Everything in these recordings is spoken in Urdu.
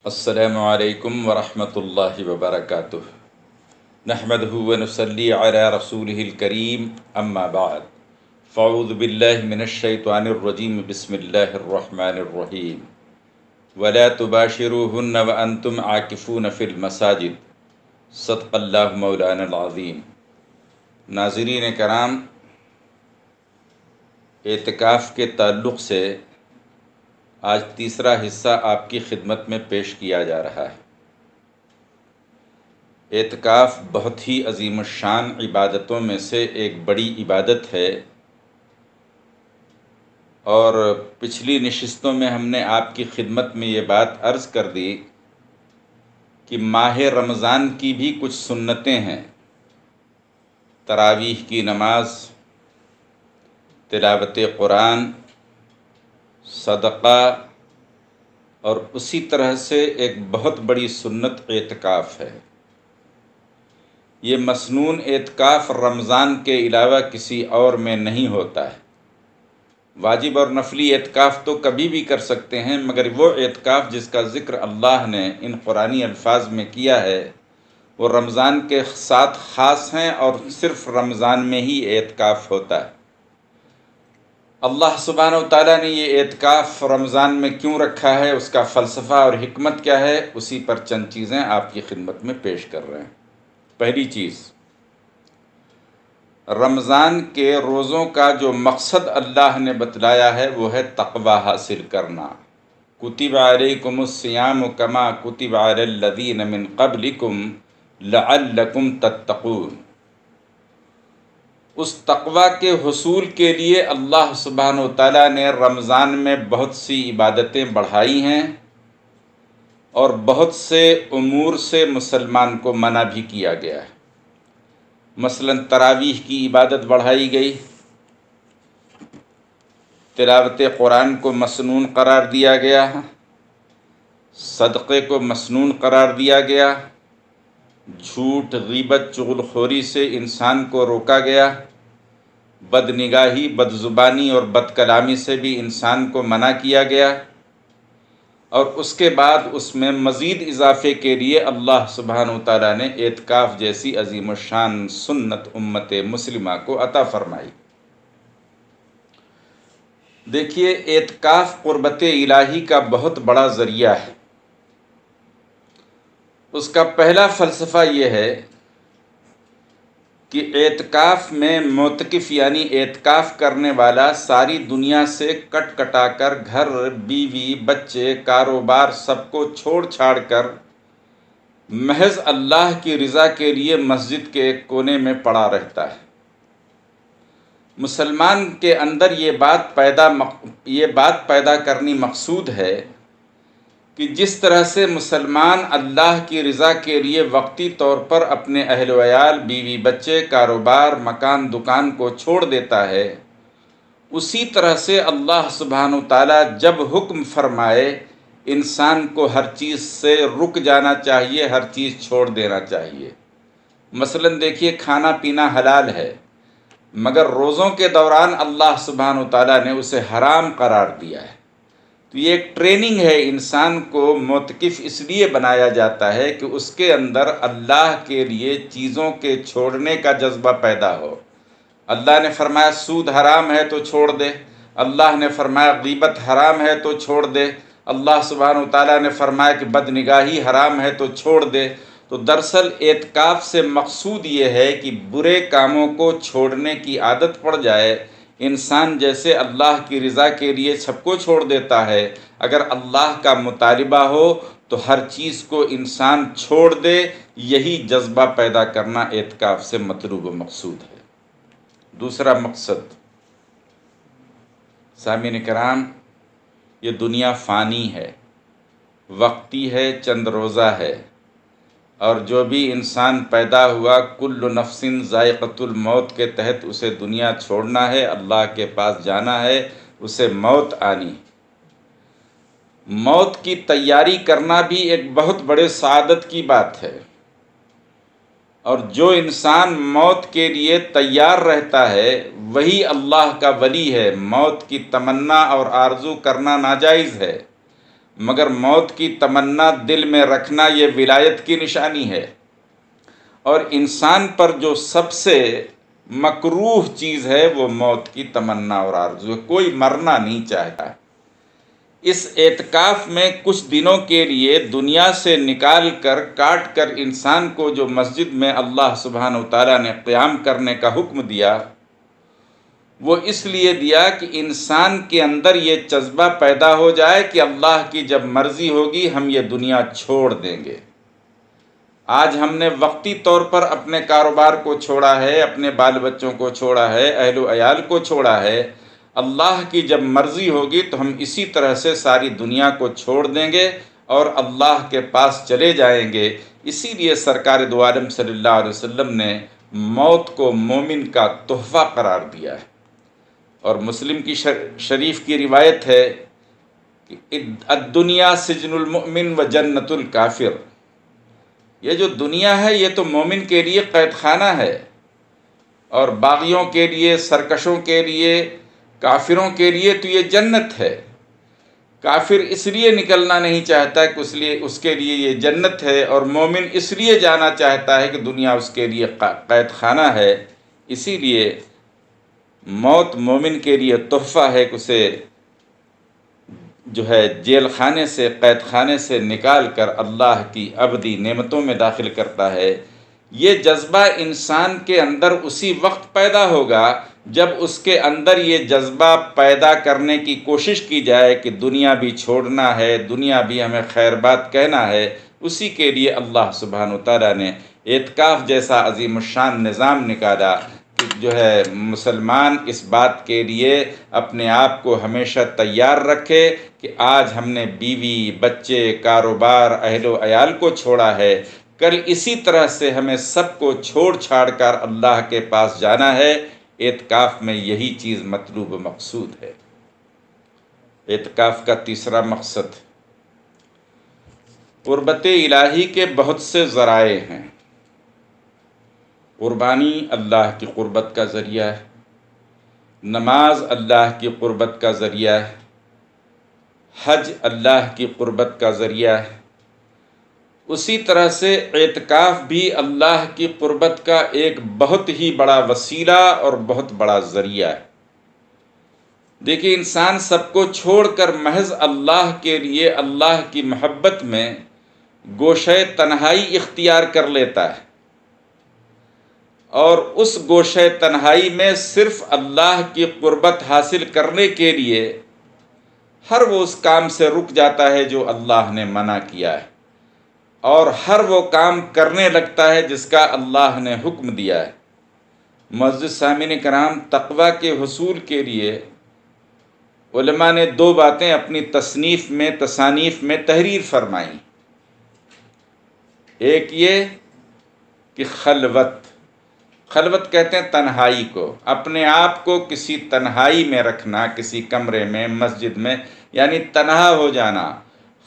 السلام علیکم ورحمۃ اللہ وبرکاتہ۔ نحمدہ ونصلی علی رسولہ الکریم، اما بعد فاعوذ باللہ من الشیطان الرجیم، بسم اللہ الرحمن الرحیم۔ ولا تباشروہن وانتم عاکفون فی المساجد، صدق اللہ مولانا العظیم۔ ناظرین کرام، اعتکاف کے تعلق سے آج تیسرا حصہ آپ کی خدمت میں پیش کیا جا رہا ہے۔ اعتکاف بہت ہی عظیم الشان عبادتوں میں سے ایک بڑی عبادت ہے، اور پچھلی نشستوں میں ہم نے آپ کی خدمت میں یہ بات عرض کر دی کہ ماہ رمضان کی بھی کچھ سنتیں ہیں۔ تراویح کی نماز، تلاوت قرآن، صدقہ، اور اسی طرح سے ایک بہت بڑی سنت اعتکاف ہے۔ یہ مسنون اعتکاف رمضان کے علاوہ کسی اور میں نہیں ہوتا ہے۔ واجب اور نفلی اعتکاف تو کبھی بھی کر سکتے ہیں، مگر وہ اعتکاف جس کا ذکر اللہ نے ان قرآنی الفاظ میں کیا ہے وہ رمضان کے ساتھ خاص ہیں، اور صرف رمضان میں ہی اعتکاف ہوتا ہے۔ اللہ سبحانہ و تعالیٰ نے یہ اعتکاف رمضان میں کیوں رکھا ہے، اس کا فلسفہ اور حکمت کیا ہے، اسی پر چند چیزیں آپ کی خدمت میں پیش کر رہے ہیں۔ پہلی چیز، رمضان کے روزوں کا جو مقصد اللہ نے بتلایا ہے وہ ہے تقوی حاصل کرنا۔ کتب علیکم الصیام کما کتب علی الذین من قبلکم لعلکم تتقون۔ اس تقوی کے حصول کے لیے اللہ سبحانہ و تعالیٰ نے رمضان میں بہت سی عبادتیں بڑھائی ہیں، اور بہت سے امور سے مسلمان کو منع بھی کیا گیا ہے۔ مثلا تراویح کی عبادت بڑھائی گئی، تلاوت قرآن کو مسنون قرار دیا گیا، صدقے کو مسنون قرار دیا گیا، جھوٹ، غیبت، چغلخوری سے انسان کو روکا گیا، بد نگاہی، بد زبانی اور بد کلامی سے بھی انسان کو منع کیا گیا، اور اس کے بعد اس میں مزید اضافے کے لیے اللہ سبحانہ و تعالیٰ نے اعتکاف جیسی عظیم الشان سنت امت مسلمہ کو عطا فرمائی۔ دیکھیے، اعتکاف قربت الہی کا بہت بڑا ذریعہ ہے۔ اس کا پہلا فلسفہ یہ ہے کہ اعتکاف میں معتکف یعنی اعتکاف کرنے والا ساری دنیا سے کٹ کٹا کر گھر، بیوی، بچے، کاروبار سب کو چھوڑ چھاڑ کر محض اللہ کی رضا کے لیے مسجد کے ایک کونے میں پڑا رہتا ہے۔ مسلمان کے اندر یہ بات پیدا کرنی مقصود ہے کہ جس طرح سے مسلمان اللہ کی رضا کے لیے وقتی طور پر اپنے اہل و عیال، بیوی بچے، کاروبار، مکان دکان کو چھوڑ دیتا ہے، اسی طرح سے اللہ سبحانہ و تعالیٰ جب حکم فرمائے انسان کو ہر چیز سے رک جانا چاہیے، ہر چیز چھوڑ دینا چاہیے۔ مثلا دیکھیے، کھانا پینا حلال ہے، مگر روزوں کے دوران اللہ سبحانہ و تعالیٰ نے اسے حرام قرار دیا ہے۔ تو یہ ایک ٹریننگ ہے، انسان کو معتکف اس لیے بنایا جاتا ہے کہ اس کے اندر اللہ کے لیے چیزوں کے چھوڑنے کا جذبہ پیدا ہو۔ اللہ نے فرمایا سود حرام ہے تو چھوڑ دے، اللہ نے فرمایا غیبت حرام ہے تو چھوڑ دے، اللہ سبحانہ و تعالیٰ نے فرمایا کہ بد نگاہی حرام ہے تو چھوڑ دے۔ تو دراصل اعتکاف سے مقصود یہ ہے کہ برے کاموں کو چھوڑنے کی عادت پڑ جائے۔ انسان جیسے اللہ کی رضا کے لیے سب کو چھوڑ دیتا ہے، اگر اللہ کا مطالبہ ہو تو ہر چیز کو انسان چھوڑ دے۔ یہی جذبہ پیدا کرنا اعتکاف سے مطلوب و مقصود ہے۔ دوسرا مقصد، سامعین کرام، یہ دنیا فانی ہے، وقتی ہے، چند روزہ ہے، اور جو بھی انسان پیدا ہوا کل نفس ذائقۃ الموت کے تحت اسے دنیا چھوڑنا ہے، اللہ کے پاس جانا ہے، اسے موت آنی۔ موت کی تیاری کرنا بھی ایک بہت بڑے سعادت کی بات ہے، اور جو انسان موت کے لیے تیار رہتا ہے وہی اللہ کا ولی ہے۔ موت کی تمنا اور آرزو کرنا ناجائز ہے، مگر موت کی تمنا دل میں رکھنا یہ ولایت کی نشانی ہے۔ اور انسان پر جو سب سے مکروہ چیز ہے وہ موت کی تمنا اور آرزو ہے۔ کوئی مرنا نہیں چاہتا۔ اس اعتکاف میں کچھ دنوں کے لیے دنیا سے نکال کر کاٹ کر انسان کو جو مسجد میں اللہ سبحانہ وتعالیٰ نے قیام کرنے کا حکم دیا، وہ اس لیے دیا کہ انسان کے اندر یہ جذبہ پیدا ہو جائے کہ اللہ کی جب مرضی ہوگی ہم یہ دنیا چھوڑ دیں گے۔ آج ہم نے وقتی طور پر اپنے کاروبار کو چھوڑا ہے، اپنے بال بچوں کو چھوڑا ہے، اہل و عیال کو چھوڑا ہے۔ اللہ کی جب مرضی ہوگی تو ہم اسی طرح سے ساری دنیا کو چھوڑ دیں گے اور اللہ کے پاس چلے جائیں گے۔ اسی لیے سرکار دو عالم صلی اللہ علیہ وسلم نے موت کو مومن کا تحفہ قرار دیا ہے۔ اور مسلم کی شریف کی روایت ہے کہ الدنیا سجن المؤمن و جنت الکافر۔ یہ جو دنیا ہے یہ تو مومن کے لیے قید خانہ ہے، اور باغیوں کے لیے، سرکشوں کے لیے، کافروں کے لیے تو یہ جنت ہے۔ کافر اس لیے نکلنا نہیں چاہتا کہ اس کے لیے یہ جنت ہے، اور مومن اس لیے جانا چاہتا ہے کہ دنیا اس کے لیے قید خانہ ہے۔ اسی لیے موت مومن کے لیے تحفہ ہے کہ اسے جو ہے جیل خانے سے، قید خانے سے نکال کر اللہ کی ابدی نعمتوں میں داخل کرتا ہے۔ یہ جذبہ انسان کے اندر اسی وقت پیدا ہوگا جب اس کے اندر یہ جذبہ پیدا کرنے کی کوشش کی جائے کہ دنیا بھی چھوڑنا ہے، دنیا بھی ہمیں خیر بات کہنا ہے۔ اسی کے لیے اللہ سبحانہ وتعالیٰ نے اعتکاف جیسا عظیم الشان نظام نکالا کہ جو ہے مسلمان اس بات کے لیے اپنے آپ کو ہمیشہ تیار رکھے کہ آج ہم نے بیوی، بچے، کاروبار، اہل و عیال کو چھوڑا ہے، کل اسی طرح سے ہمیں سب کو چھوڑ چھاڑ کر اللہ کے پاس جانا ہے۔ اعتکاف میں یہی چیز مطلوب و مقصود ہے۔ اعتکاف کا تیسرا مقصد، قربت الہی کے بہت سے ذرائع ہیں۔ قربانی اللہ کی قربت کا ذریعہ ہے، نماز اللہ کی قربت کا ذریعہ ہے، حج اللہ کی قربت کا ذریعہ ہے۔ اسی طرح سے اعتکاف بھی اللہ کی قربت کا ایک بہت ہی بڑا وسیلہ اور بہت بڑا ذریعہ ہے۔ دیکھیے، انسان سب کو چھوڑ کر محض اللہ کے لیے، اللہ کی محبت میں گوشہ تنہائی اختیار کر لیتا ہے، اور اس گوشہ تنہائی میں صرف اللہ کی قربت حاصل کرنے کے لیے ہر وہ اس کام سے رک جاتا ہے جو اللہ نے منع کیا ہے، اور ہر وہ کام کرنے لگتا ہے جس کا اللہ نے حکم دیا ہے۔ معزز سامعین کرام، تقویٰ کے حصول کے لیے علماء نے دو باتیں اپنی تصانیف میں تحریر فرمائیں۔ ایک یہ کہ خلوت کہتے ہیں تنہائی کو، اپنے آپ کو کسی تنہائی میں رکھنا، کسی کمرے میں، مسجد میں، یعنی تنہا ہو جانا۔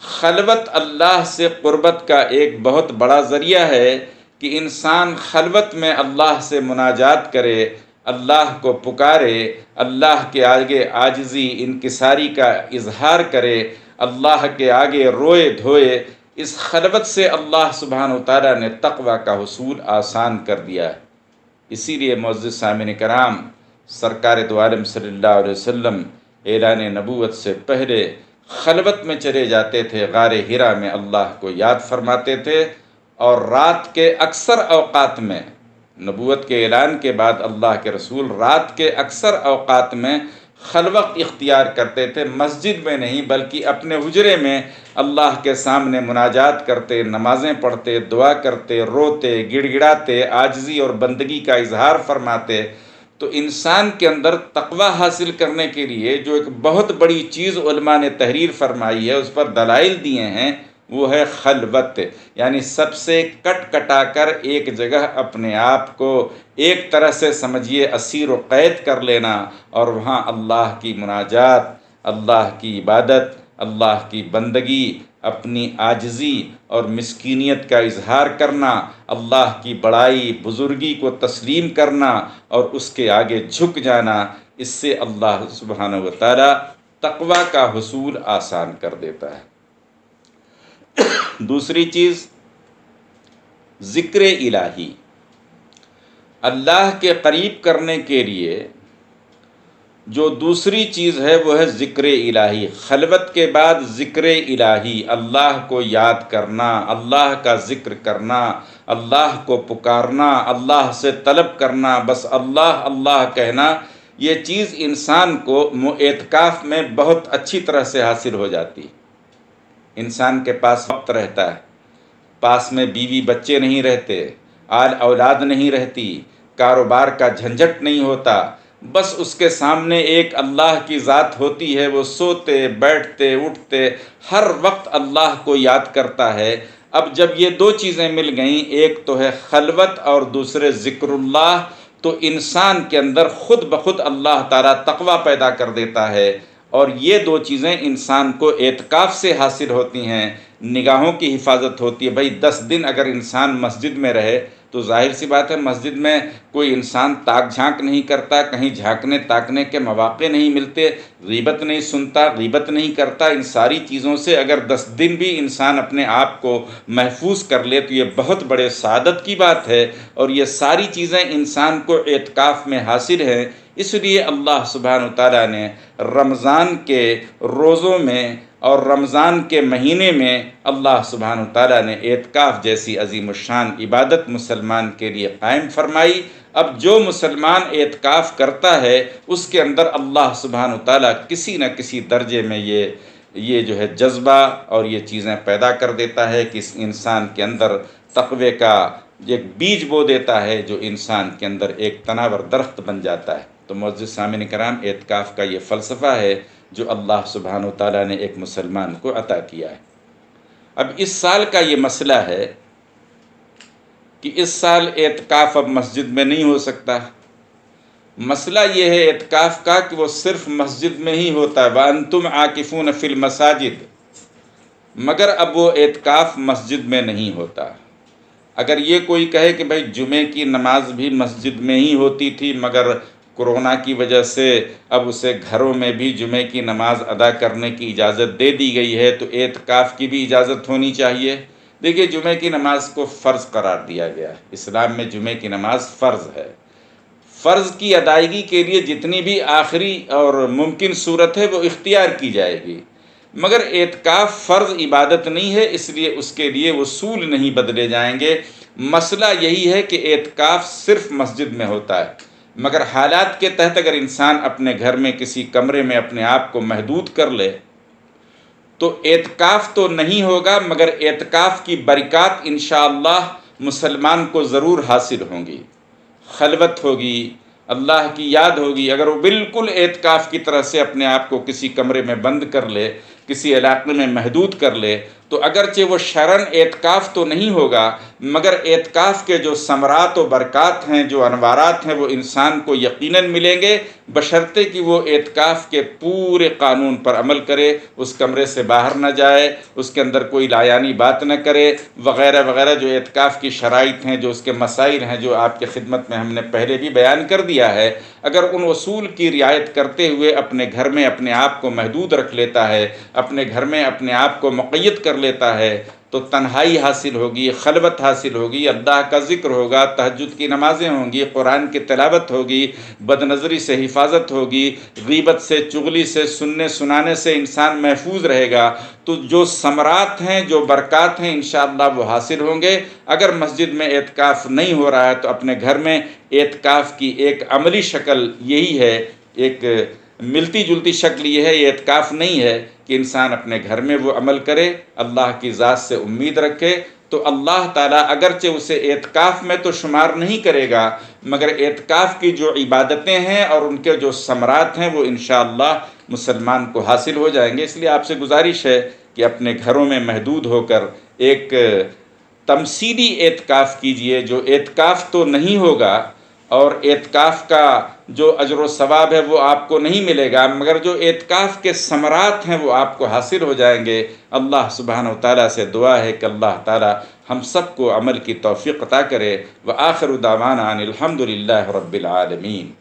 خلوت اللہ سے قربت کا ایک بہت بڑا ذریعہ ہے کہ انسان خلوت میں اللہ سے مناجات کرے، اللہ کو پکارے، اللہ کے آگے عاجزی انکساری کا اظہار کرے، اللہ کے آگے روئے دھوئے۔ اس خلوت سے اللہ سبحانہ وتعالیٰ نے تقویٰ کا حصول آسان کر دیا ہے۔ اسی لیے معزز سامعین کرام، سرکار دو عالم صلی اللہ علیہ وسلم اعلان نبوت سے پہلے خلوت میں چلے جاتے تھے، غار حرا میں اللہ کو یاد فرماتے تھے، اور رات کے اکثر اوقات میں، نبوت کے اعلان کے بعد اللہ کے رسول رات کے اکثر اوقات میں خلوت اختیار کرتے تھے، مسجد میں نہیں بلکہ اپنے حجرے میں اللہ کے سامنے مناجات کرتے، نمازیں پڑھتے، دعا کرتے، روتے، گڑ گڑاتے، عاجزی اور بندگی کا اظہار فرماتے۔ تو انسان کے اندر تقویٰ حاصل کرنے کے لیے جو ایک بہت بڑی چیز علماء نے تحریر فرمائی ہے، اس پر دلائل دیے ہیں، وہ ہے خلوت، یعنی سب سے کٹ کٹا کر ایک جگہ اپنے آپ کو ایک طرح سے سمجھیے اسیر و قید کر لینا، اور وہاں اللہ کی مناجات، اللہ کی عبادت، اللہ کی بندگی، اپنی عاجزی اور مسکینیت کا اظہار کرنا، اللہ کی بڑائی بزرگی کو تسلیم کرنا اور اس کے آگے جھک جانا۔ اس سے اللہ سبحانہ وتعالی تقویٰ کا حصول آسان کر دیتا ہے۔ دوسری چیز ذکر الہی، اللہ کے قریب کرنے کے لیے جو دوسری چیز ہے وہ ہے ذکر الہی۔ خلوت کے بعد ذکر الہی، اللہ کو یاد کرنا، اللہ کا ذکر کرنا، اللہ کو پکارنا، اللہ سے طلب کرنا، بس اللہ اللہ کہنا، یہ چیز انسان کو اعتکاف میں بہت اچھی طرح سے حاصل ہو جاتی۔ انسان کے پاس وقت رہتا ہے، پاس میں بیوی بچے نہیں رہتے، آل اولاد نہیں رہتی، کاروبار کا جھنجھٹ نہیں ہوتا، بس اس کے سامنے ایک اللہ کی ذات ہوتی ہے، وہ سوتے بیٹھتے اٹھتے ہر وقت اللہ کو یاد کرتا ہے۔ اب جب یہ دو چیزیں مل گئیں، ایک تو ہے خلوت اور دوسرے ذکر اللہ، تو انسان کے اندر خود بخود اللہ تعالیٰ تقویٰ پیدا کر دیتا ہے، اور یہ دو چیزیں انسان کو اعتکاف سے حاصل ہوتی ہیں۔ نگاہوں کی حفاظت ہوتی ہے، بھائی 10 دن اگر انسان مسجد میں رہے تو ظاہر سی بات ہے مسجد میں کوئی انسان تاک جھانک نہیں کرتا، کہیں جھانکنے تاکنے کے مواقع نہیں ملتے، غیبت نہیں سنتا، غیبت نہیں کرتا، ان ساری چیزوں سے اگر 10 دن بھی انسان اپنے آپ کو محفوظ کر لے تو یہ بہت بڑے سعادت کی بات ہے، اور یہ ساری چیزیں انسان کو اعتکاف میں حاصل ہیں۔ اس لیے اللہ سبحانہ وتعالیٰ نے رمضان کے روزوں میں اور رمضان کے مہینے میں اللہ سبحانہ وتعالیٰ نے اعتکاف جیسی عظیم الشان عبادت مسلمان کے لیے قائم فرمائی۔ اب جو مسلمان اعتکاف کرتا ہے اس کے اندر اللہ سبحانہ وتعالیٰ کسی نہ کسی درجے میں یہ جو ہے جذبہ اور یہ چیزیں پیدا کر دیتا ہے کہ اس انسان کے اندر تقوی کا ایک بیج بو دیتا ہے، جو انسان کے اندر ایک تناور درخت بن جاتا ہے۔ تو معزز سامعین کرام، اعتکاف کا یہ فلسفہ ہے جو اللہ سبحانہ وتعالیٰ نے ایک مسلمان کو عطا کیا ہے۔ اب اس سال کا یہ مسئلہ ہے کہ اس سال اعتکاف اب مسجد میں نہیں ہو سکتا۔ مسئلہ یہ ہے اعتکاف کا کہ وہ صرف مسجد میں ہی ہوتا ہے، وَأَنْتُمْ عَاكِفُونَ فِي الْمَسَاجِدِ، مگر اب وہ اعتکاف مسجد میں نہیں ہوتا۔ اگر یہ کوئی کہے کہ بھائی جمعے کی نماز بھی مسجد میں ہی ہوتی تھی مگر کورونا کی وجہ سے اب اسے گھروں میں بھی جمعے کی نماز ادا کرنے کی اجازت دے دی گئی ہے، تو اعتکاف کی بھی اجازت ہونی چاہیے۔ دیکھیے، جمعے کی نماز کو فرض قرار دیا گیا ہے، اسلام میں جمعے کی نماز فرض ہے۔ فرض کی ادائیگی کے لیے جتنی بھی آخری اور ممکن صورت ہے وہ اختیار کی جائے گی، مگر اعتکاف فرض عبادت نہیں ہے، اس لیے اس کے لیے اصول نہیں بدلے جائیں گے۔ مسئلہ یہی ہے کہ اعتکاف صرف مسجد میں ہوتا ہے، مگر حالات کے تحت اگر انسان اپنے گھر میں کسی کمرے میں اپنے آپ کو محدود کر لے تو اعتکاف تو نہیں ہوگا، مگر اعتکاف کی برکات انشاءاللہ مسلمان کو ضرور حاصل ہوں گی۔ خلوت ہوگی، اللہ کی یاد ہوگی۔ اگر وہ بالکل اعتکاف کی طرح سے اپنے آپ کو کسی کمرے میں بند کر لے، کسی علاقے میں محدود کر لے، تو اگرچہ وہ شرعاً اعتکاف تو نہیں ہوگا، مگر اعتکاف کے جو ثمرات و برکات ہیں، جو انوارات ہیں، وہ انسان کو یقیناً ملیں گے، بشرطے کہ وہ اعتکاف کے پورے قانون پر عمل کرے، اس کمرے سے باہر نہ جائے، اس کے اندر کوئی لایانی بات نہ کرے، وغیرہ وغیرہ جو اعتکاف کی شرائط ہیں، جو اس کے مسائل ہیں، جو آپ کے خدمت میں ہم نے پہلے بھی بیان کر دیا ہے۔ اگر ان اصول کی رعایت کرتے ہوئے اپنے گھر میں اپنے آپ کو محدود رکھ لیتا ہے، اپنے گھر میں اپنے آپ کو مقید کر لیتا ہے، تو تنہائی حاصل ہوگی، خلوت حاصل ہوگی، اللہ کا ذکر ہوگا، تہجد کی نمازیں ہوں گی، قرآن کی تلاوت ہوگی، بد نظری سے حفاظت ہوگی، غیبت سے، چغلی سے، سننے سنانے سے انسان محفوظ رہے گا، تو جو ثمرات ہیں، جو برکات ہیں، انشاءاللہ وہ حاصل ہوں گے۔ اگر مسجد میں اعتکاف نہیں ہو رہا ہے تو اپنے گھر میں اعتکاف کی ایک عملی شکل یہی ہے، ایک ملتی جلتی شکل یہ ہے، یہ اعتکاف نہیں ہے کہ انسان اپنے گھر میں وہ عمل کرے، اللہ کی ذات سے امید رکھے، تو اللہ تعالیٰ اگرچہ اسے اعتکاف میں تو شمار نہیں کرے گا، مگر اعتکاف کی جو عبادتیں ہیں اور ان کے جو ثمرات ہیں وہ انشاءاللہ مسلمان کو حاصل ہو جائیں گے۔ اس لیے آپ سے گزارش ہے کہ اپنے گھروں میں محدود ہو کر ایک تمثیلی اعتکاف کیجئے، جو اعتکاف تو نہیں ہوگا اور اعتکاف کا جو اجر و ثواب ہے وہ آپ کو نہیں ملے گا، مگر جو اعتکاف کے ثمرات ہیں وہ آپ کو حاصل ہو جائیں گے۔ اللہ سبحانہ وتعالیٰ سے دعا ہے کہ اللہ تعالیٰ ہم سب کو عمل کی توفیق عطا کرے۔ وآخر دعوانا ان الحمد للہ رب العالمین۔